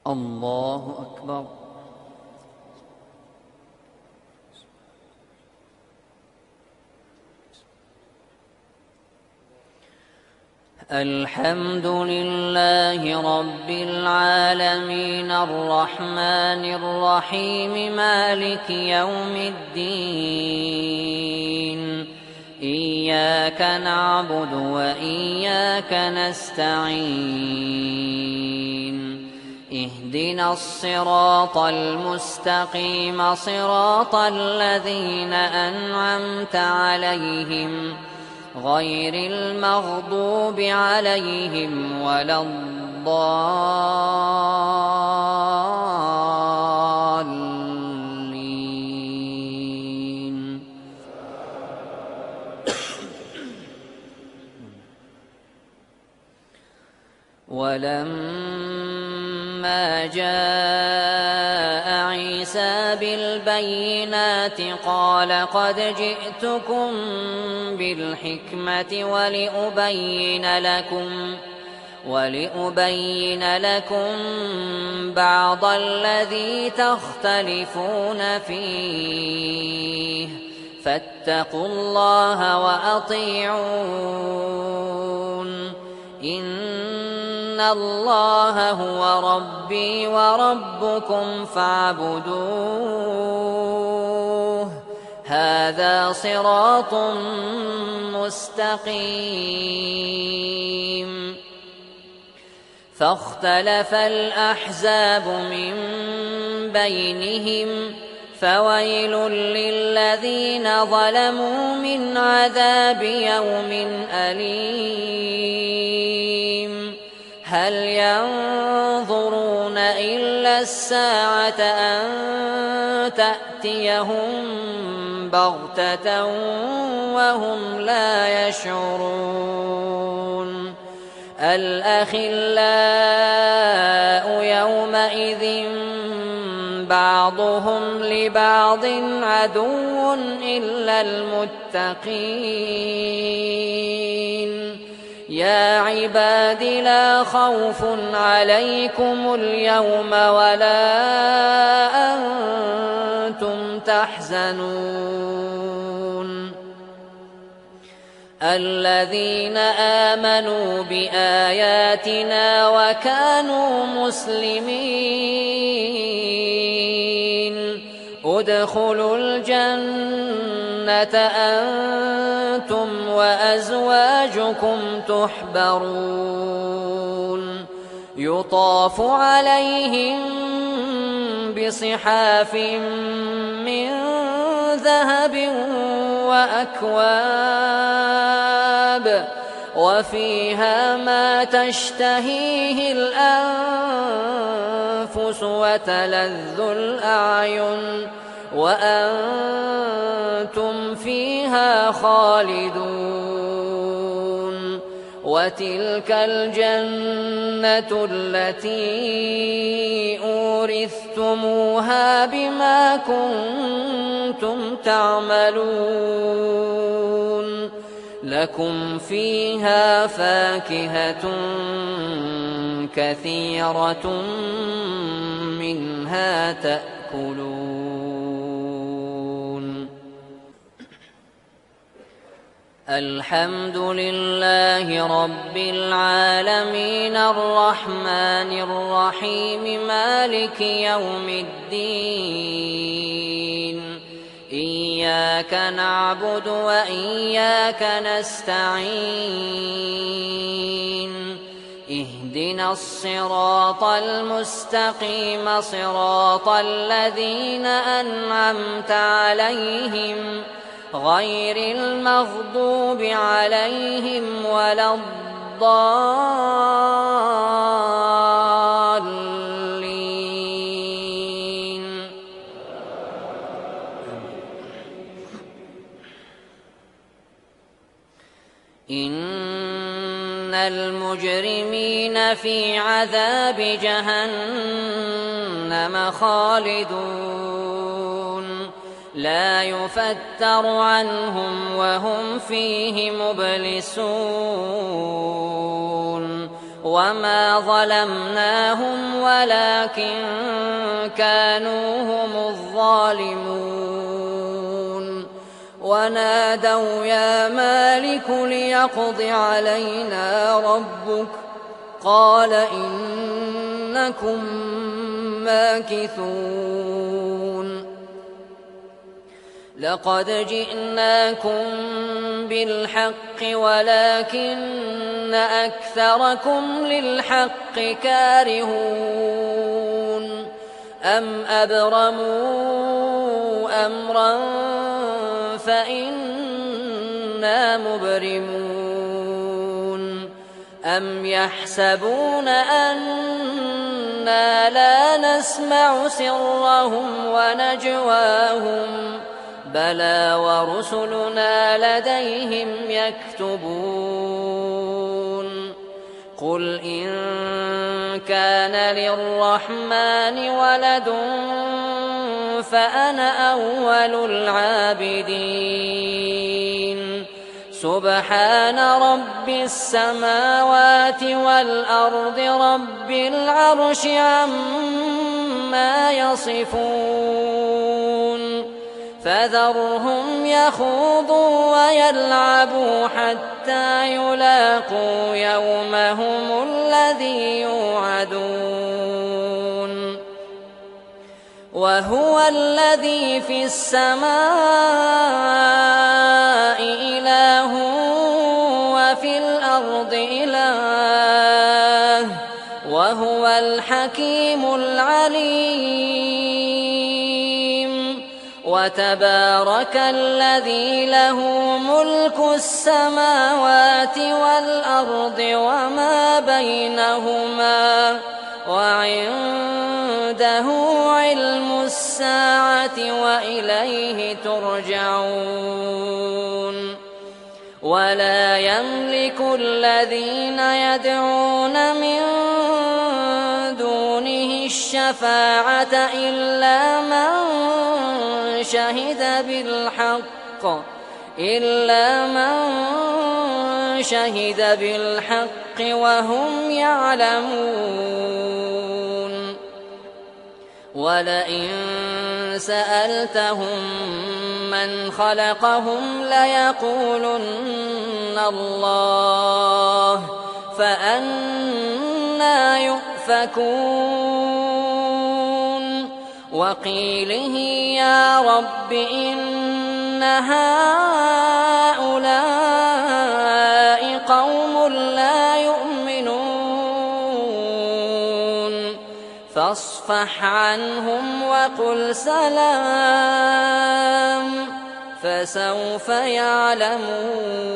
الله أكبر. الحمد لله رب العالمين الرحمن الرحيم مالك يوم الدين إياك نعبد وإياك نستعين اهدنا الصراط المستقيم صراط الذين أنعمت عليهم غير المغضوب عليهم ولا الضالين. ولما جاء عيسى بالبينات قال قد جئتكم بالحكمة ولأبين لكم بعض الذي تختلفون فيه فاتقوا الله وأطيعون إن الله هو ربي وربكم فاعبدوه هذا صراط مستقيم. فاختلف الأحزاب من بينهم فويل للذين ظلموا من عذاب يوم أليم. هل ينظرون إلا الساعة أن تأتيهم بغتة وهم لا يشعرون. الأخلاء يومئذ بعضهم لبعض عدو إلا المتقين. يا عباد لا خوف عليكم اليوم ولا أنتم تحزنون. الذين آمنوا بآياتنا وكانوا مسلمين ادخلوا الجنة أنتم وأزواجكم تحبرون يطاف عليهم بصحاف من ذهب وأكواب وفيها ما تشتهيه الأنفس وتلذ الأعين وأنتم فيها خالدون. وتلك الجنة التي أورثتموها بما كنتم تعملون لكم فيها فاكهة كثيرة منها تأكلون. الحمد لله رب العالمين الرحمن الرحيم مالك يوم الدين إياك نعبد وإياك نستعين اهدنا الصراط المستقيم صراط الذين أنعمت عليهم غير المغضوب عليهم ولا الضالين. إن المجرمين في عذاب جهنم خالدون لا يفتر عنهم وهم فيه مبلسون وما ظلمناهم ولكن كانوا هم الظالمون ونادوا يا مالك ليقض علينا ربك قال إنكم ماكثون لقد جئناكم بالحق ولكن أكثركم للحق كارهون أم أبرموا أمرا فإنا مبرمون أم يحسبون أنا لا نسمع سرهم ونجواهم بلى ورسلنا لديهم يكتبون قل إن كان للرحمن ولد فأنا أول العابدين سبحان رب السماوات والأرض رب العرش عما يصفون فذرهم يخوضوا ويلعبوا حتى يلاقوا يومهم الذي يوعدون وهو الذي في السماء إله وفي الأرض إله وهو الحكيم العليم وتبارك الذي له ملك السماوات والأرض وما بينهما وعنده علم الساعة وإليه ترجعون ولا يملك الذين يدعون من دونه الشفاعة إلا من شهد بالحق وهم يعلمون ولئن سألتهم من خلقهم ليقولن الله فأنى يؤفكون وقيله يا رب إن هؤلاء قوم لا يؤمنون فاصفح عنهم وقل سلام فسوف يعلمون